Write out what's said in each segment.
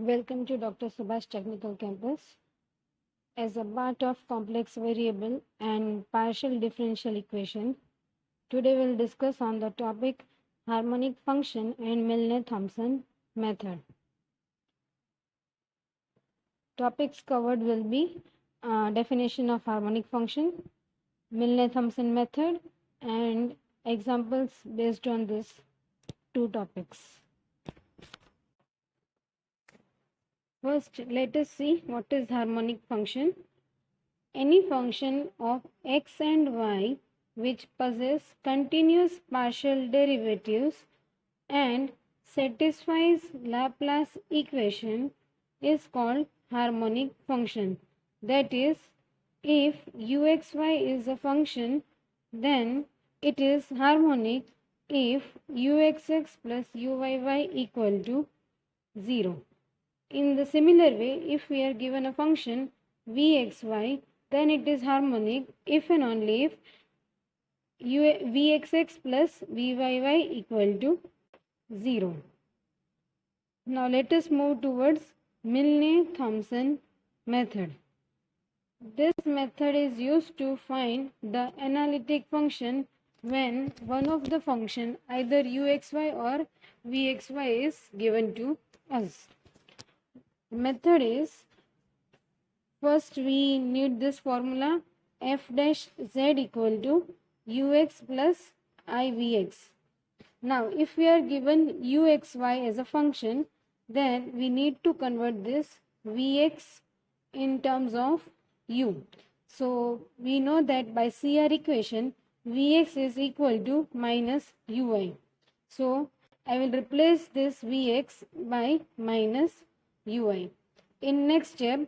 Welcome to Dr. Subhash Technical Campus. As a part of complex variable and partial differential equation, today we'll discuss on the topic harmonic function and Milne-Thomson method. Topics covered will be definition of harmonic function, Milne-Thomson method, and examples based on these two topics. First, let us see what is harmonic function. Any function of x and y which possess continuous partial derivatives and satisfies Laplace equation is called harmonic function. That is, if uxy is a function, then it is harmonic if uxx plus uyy equal to 0. In the similar way, if we are given a function vxy, then it is harmonic if and only if vxx plus vyy equal to 0. Now let us move towards Milne-Thomson method. This method is used to find the analytic function when one of the function, either uxy or vxy, is given to us. Method is, first we need this formula f dash z equal to ux plus ivx. Now if we are given uxy as a function, then we need to convert this vx in terms of u. So we know that by CR equation vx is equal to minus ui. So I will replace this vx by minus ui. In next step,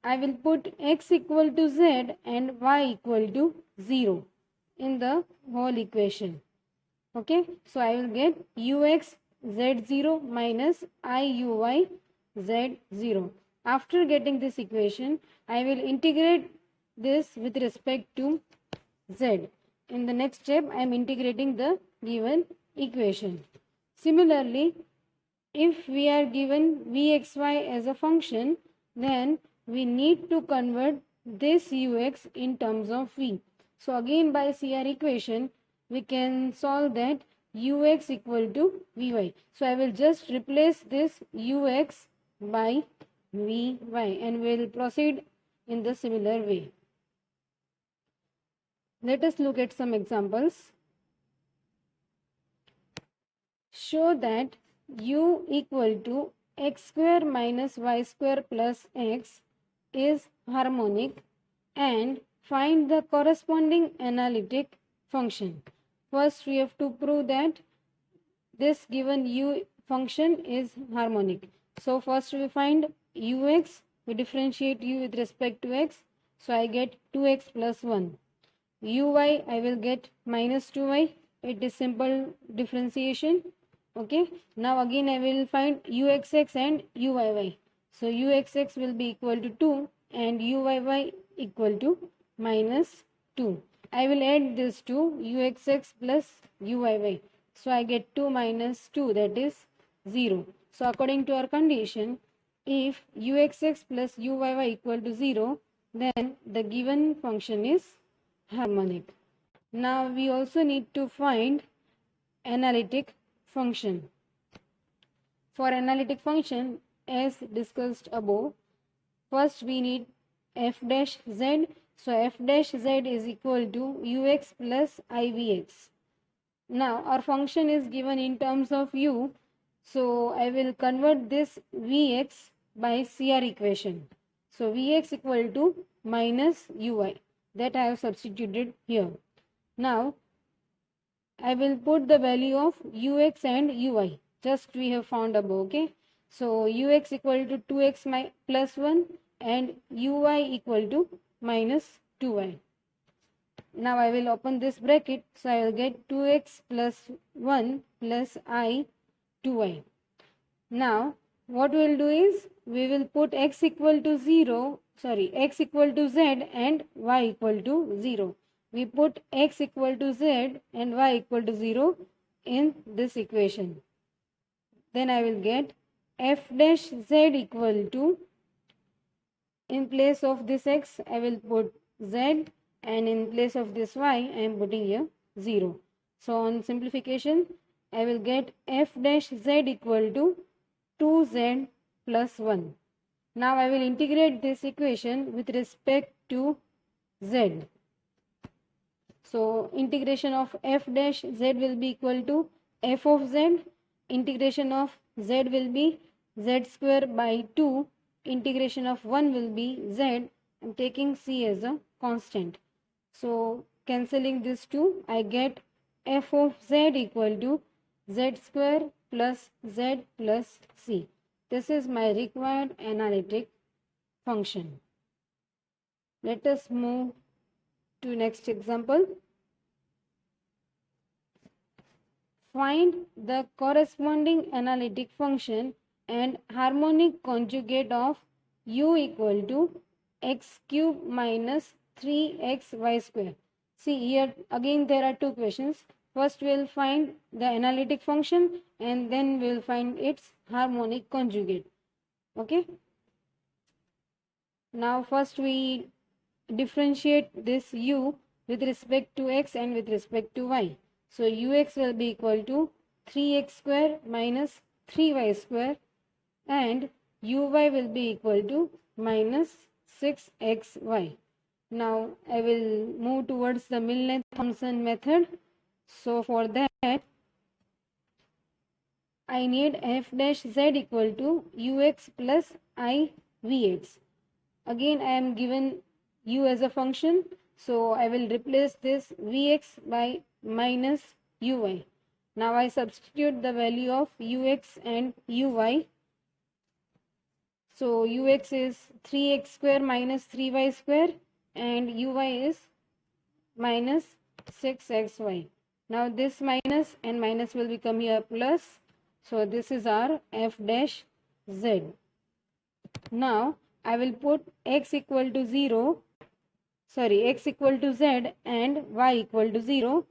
I will put x equal to z and y equal to 0 in the whole equation. Okay, so I will get ux z0 minus iuy z0. After getting this equation, I will integrate this with respect to z. In the next step, I am integrating the given equation. Similarly, if we are given vxy as a function, then we need to convert this ux in terms of v. So again by CR equation, we can solve that ux equal to vy. So I will just replace this ux by vy and we will proceed in the similar way. Let us look at some examples. Show that u equal to x square minus y square plus x is harmonic and find the corresponding analytic function. First we have to prove that this given u function is harmonic. So first we find ux, we differentiate u with respect to x, so I get 2x plus 1. Uy I will get minus 2y, it is simple differentiation. Okay, now again I will find uxx and uyy. So uxx will be equal to 2 and uyy equal to minus 2. I will add this to uxx plus uyy. So I get 2 minus 2, that is 0. So according to our condition, if uxx plus uyy equal to 0, then the given function is harmonic. Now we also need to find analytic function. For analytic function, as discussed above, first we need f dash z. So f dash z is equal to ux plus ivx. Now our function is given in terms of u, so I will convert this vx by CR equation. So vx equal to minus ui, that I have substituted here. Now I will put the value of ux and ui, just we have found above. Okay, so ux equal to 2x plus 1 and ui equal to minus 2y. Now I will open this bracket, so I will get 2x plus 1 plus I 2y. Now what we will do is, we will put x equal to x equal to z and y equal to 0. We put x equal to z and y equal to 0 in this equation. Then I will get f dash z equal to, in place of this x I will put z, and in place of this y I am putting here 0. So on simplification I will get f dash z equal to 2z plus 1. Now I will integrate this equation with respect to z. So integration of f dash z will be equal to f of z. Integration of z will be z square by 2. Integration of 1 will be z. I'm taking c as a constant. So cancelling this 2, I get f of z equal to z square plus z plus c. This is my required analytic function. Let us move to next example. Find the corresponding analytic function and harmonic conjugate of u equal to x cube minus 3xy square. See here again there are two questions. First we will find the analytic function and then we will find its harmonic conjugate. Okay. Now first we differentiate this u with respect to x and with respect to y. So ux will be equal to 3x square minus 3y square, and uy will be equal to minus 6xy. Now I will move towards the Milne-Thomson method. So for that I need f dash z equal to ux plus I vx. Again I am given u as a function, so I will replace this vx by minus uy. Now I substitute the value of ux and uy. So ux is 3x square minus 3y square and uy is minus 6xy. Now this minus and minus will become here plus. So this is our f dash z. Now I will put x equal to 0, x equal to z and y equal to 0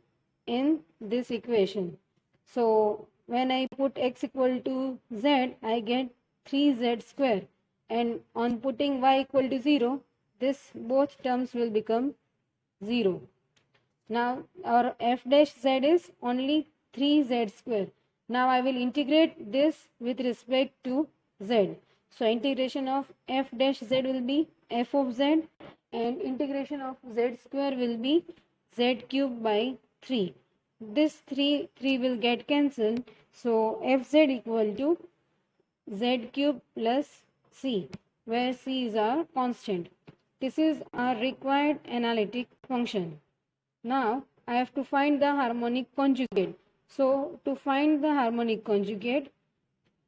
in this equation. So when I put x equal to z, I get 3z square, and on putting y equal to 0, this both terms will become 0. Now our f dash z is only 3z square. Now I will integrate this with respect to z. So integration of f dash z will be f of z, and integration of z square will be z cube by 3. This 3 will get cancelled. So fz equal to z cube plus c, where c is our constant. This is our required analytic function. Now I have to find the harmonic conjugate. So to find the harmonic conjugate,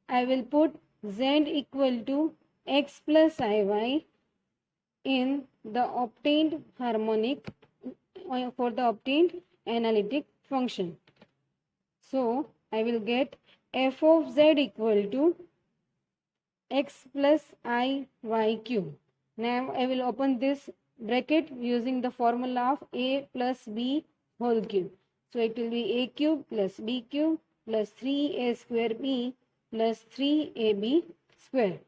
I will put z equal to x plus iy in the obtained harmonic for the obtained analytic function. So I will get f of z equal to x plus iy cube. Now I will open this bracket using the formula of a plus b whole cube. So it will be a cube plus b cube plus 3a square b plus 3ab square.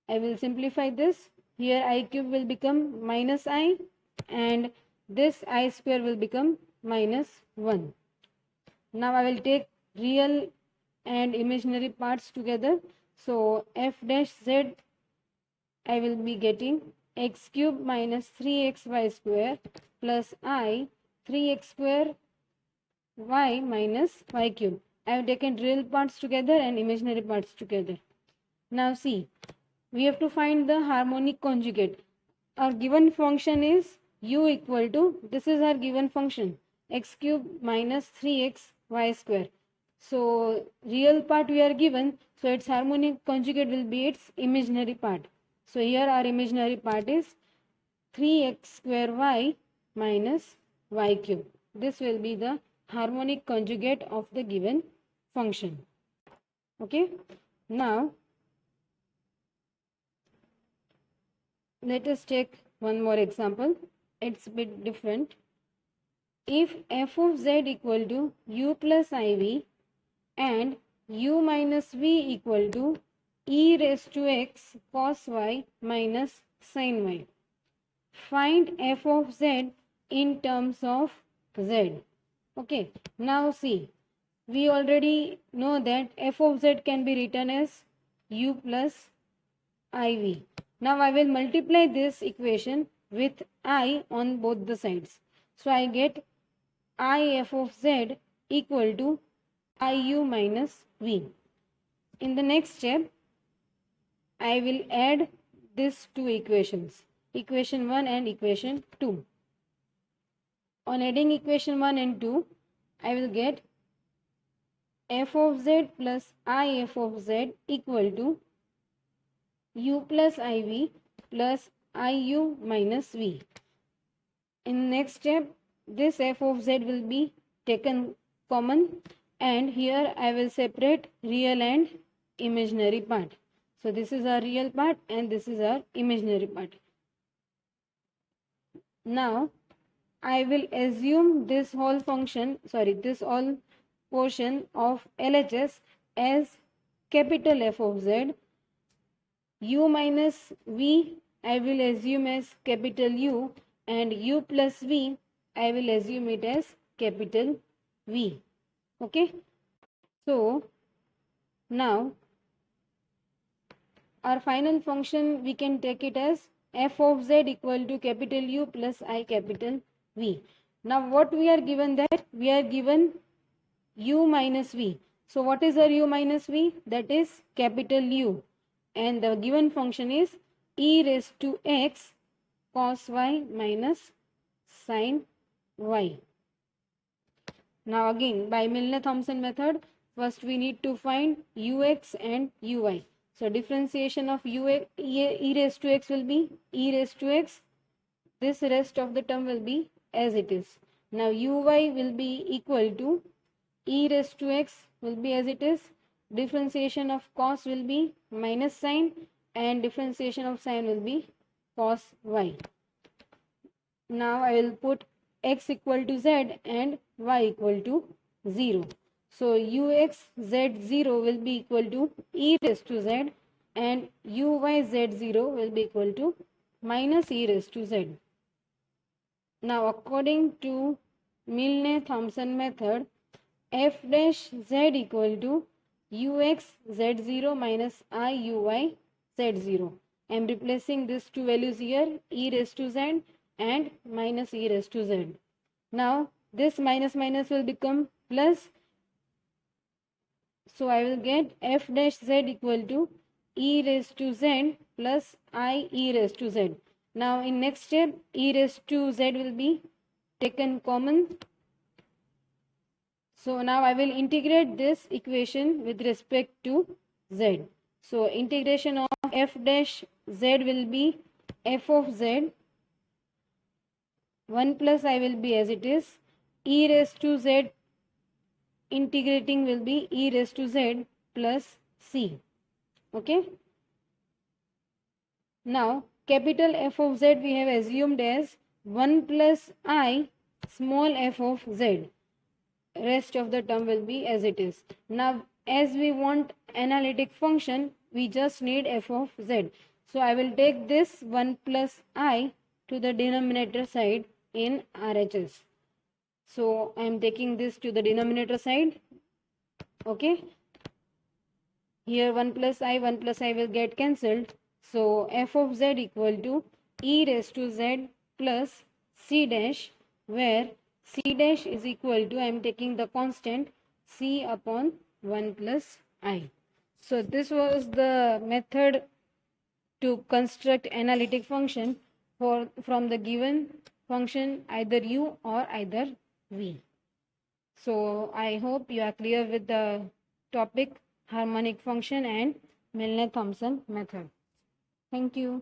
I will simplify this. Here I cube will become minus I, and this I square will become minus 1. Now I will take real and imaginary parts together. So f dash z, I will be getting x cube minus 3xy square plus I 3x square y minus y cube. I have taken real parts together and imaginary parts together. Now see, we have to find the harmonic conjugate. Our given function is u equal to, this is our given function, x cube minus 3x y square. So real part we are given, so its harmonic conjugate will be its imaginary part. So here our imaginary part is 3x square y minus y cube. This will be the harmonic conjugate of the given function. Okay. Now let us take one more example. It's a bit different. If f of z equal to u plus iv and u minus v equal to e raised to x cos y minus sin y. Find f of z in terms of z. Okay, now see, we already know that f of z can be written as u plus iv. Now I will multiply this equation with I on both the sides. So I get I f of z equal to iu minus v. In the next step, I will add these two equations, equation 1 and equation 2. On adding equation 1 and 2, I will get f of z plus I f of z equal to u plus iv plus iu minus v. In next step, this f of z will be taken common, and here I will separate real and imaginary part. So this is our real part and this is our imaginary part. Now I will assume this whole function, this whole portion of LHS as capital F of z. U minus v I will assume as capital U, and u plus v I will assume it as capital V. Okay. So now our final function, we can take it as f of z equal to capital U plus I capital V. Now what we are given, that we are given u minus v. So what is our u minus v? That is capital U, and the given function is e raised to x cos y minus sin y. Now again, by Milne-Thomson method, first we need to find ux and uy. So differentiation of e raised to x will be e raised to x. This rest of the term will be as it is. Now uy will be equal to e raised to x will be as it is. Differentiation of cos will be minus sin, and differentiation of sin will be cos y. Now I will put x equal to z and y equal to 0. So ux z0 will be equal to e raised to z, and uy z0 will be equal to minus e raised to z. Now according to Milne-Thomson method, f dash z equal to ux z0 minus iuy z0. I am replacing these two values here, e raised to z and minus e raised to z. Now this minus minus will become plus. So I will get f dash z equal to e raised to z plus I e raised to z. Now in next step, e raised to z will be taken common. So now I will integrate this equation with respect to z. So integration of f dash z will be f of z. 1 plus I will be as it is. E raised to z integrating will be e raised to z plus c. Okay. Now capital F of z we have assumed as 1 plus I small f of z. Rest of the term will be as it is. Now as we want analytic function, we just need f of z. So I will take this 1 plus I to the denominator side in RHS. So I am taking this to the denominator side. Okay. Here 1 plus I will get cancelled. So f of z equal to e raised to z plus c dash, where c dash is equal to, I am taking the constant c upon 1 plus I. So this was the method to construct analytic function from the given function either u or either v. So I hope you are clear with the topic harmonic function and Milne-Thomson method. Thank you.